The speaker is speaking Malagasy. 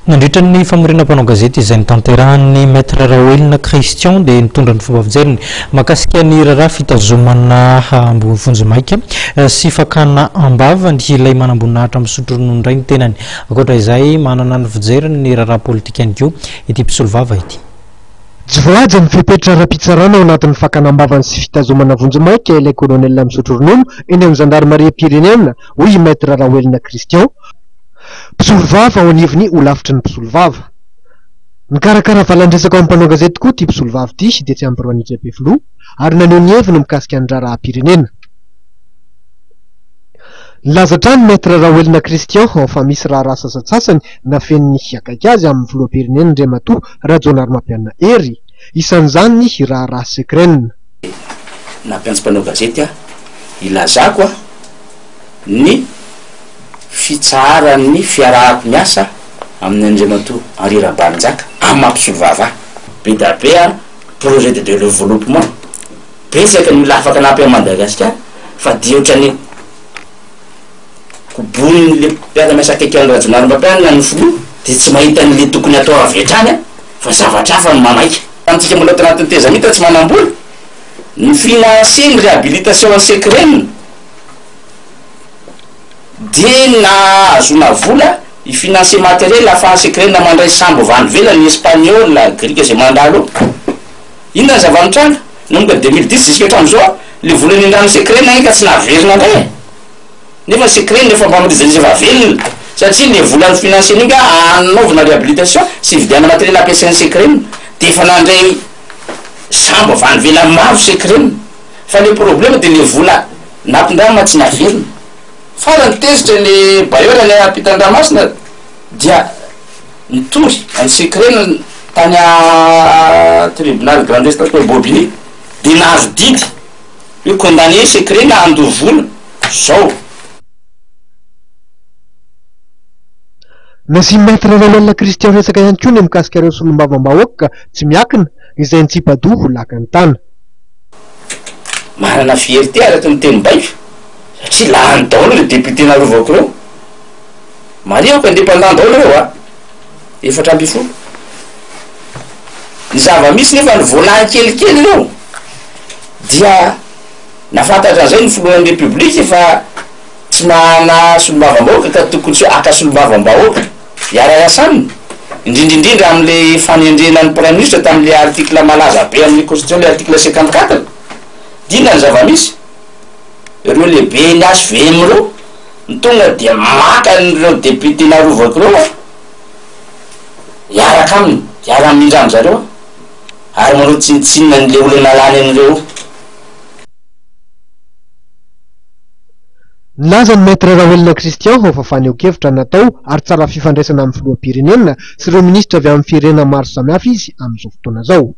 Nandritra ny famorinam-panao gazety izay nitanterahan'ny maître Raoelina Christian dia nitondra ny fomba fijeriny mahakasika ny raharaha fitazomana ambony vonjimaika sy fakana ambava ny ilay manamboninahitra misotro ronono indray ny tenany. Ankoatra izay manana ny fijeriny ny raharaha politika ihany koa ity mpisolo vava ity. Jivoaja ny fepetra rapitsarana ao anatin'ny fakanambavany sy fitazomana vonjimaika ilay kolonelina misotro ronono eny amin'ny gendarmerie-pirenena hoy maître Raoelina Christian. Mpisolo vava ao anivony ho lavitry ny mpisolo vava. Nikarakara valandresaka ao amin'ny mpanao gazety koa ty mpisolo vava ity dia tsy ampirovanitra be filoha ary naneho ny heviny mikasika ny raharaha-pirenena. Nilaza trano maître Raoelina Christian fa misy raharaha sasatsasany nafen'ny hiakaiky azy amin'ny filoham-pirenena Andriamatoa Rajaonarimampianina Hery, isan'izany ny raharaha sekrenina. Nampiantsy mpanao gazety ilazako ny fitsarany fiarahako miasa amin'ny Andriamatoa Henri Rabanjaka amin'ny mampisolo vava be da be projet de développement betsaka ny milafaka anampy amin'ny Madagasikara fa dia ohatrany kobony le mpiara-miasa akaiky amin'ny Rajaonarimampianina ny filoha dia tsy mahita n'le tokony atao avy hatrany fa zavatra hafa ny mamaika. Antsika mbola tanatin'ny tezamita tsy manambola ny financer ny réhabilitation secrète dia na azona vola i financer matériel ahafahan'ny secrète mandray sambo vany velany ny espagnol grika zay mandalo inona ny zavanitranga nomboka 2010 jusqu'à hatramin'izao le vola ny andrano secrète na ka tsy naverina indray nefa secrète nefa mba mirizaliza vavelona satria le volan'ny financer nika anaovana réhabilitation sy vidiana matériel ampiasain'ny secrète dia efa nandray sambo vany velany maro secrète fa le problème dia le vola nampindrama tsy naverina. Farany tezitra ny bayola ny ampitan-dramasina dia nitory ny secrète tany tribunal grande instance Bobigny dia nahazo didy hoe condamné secrète na andoha vola zao. Nasi maître Raoelina Christian resaka ihany koa ny mikasika ireo solombavam-bahoaka tsy miakina izay nitsipadoha ho laka ny tana. Manana fierté araky ny teny baiko satria lahany daholo le député narovako reo mariako indépendant daholo reo efatra amby folo ny zava-misy nefa ny volany kelikely reo dia nafantatra an'izay ny filohan'ny république fa tsy mana solombava-bahoaka ka tokony tsy aka solombava-bahoaka iara-iasaniny indrindrindrindra amin'le fanendrenan'ny prime ministre tamin'le article malaza be amin'ny constitution le article 54 dina ny zava-misy ireo lehibe ny azo vemy reo ny tonga dia maka nyreo député narovako reo iaraka aminy iara amin'indrano zareo ary manao tsinitsinina n'le olona lany an'ireo. Nilaza ny maître Raoelina Christian fa faneho-kevitra natao ary tsara fifandraisana amin'ny filoham-pirenena sy ireo ministra avy amin'ny firenena maro samihafa izy amin'izao fotoana izao.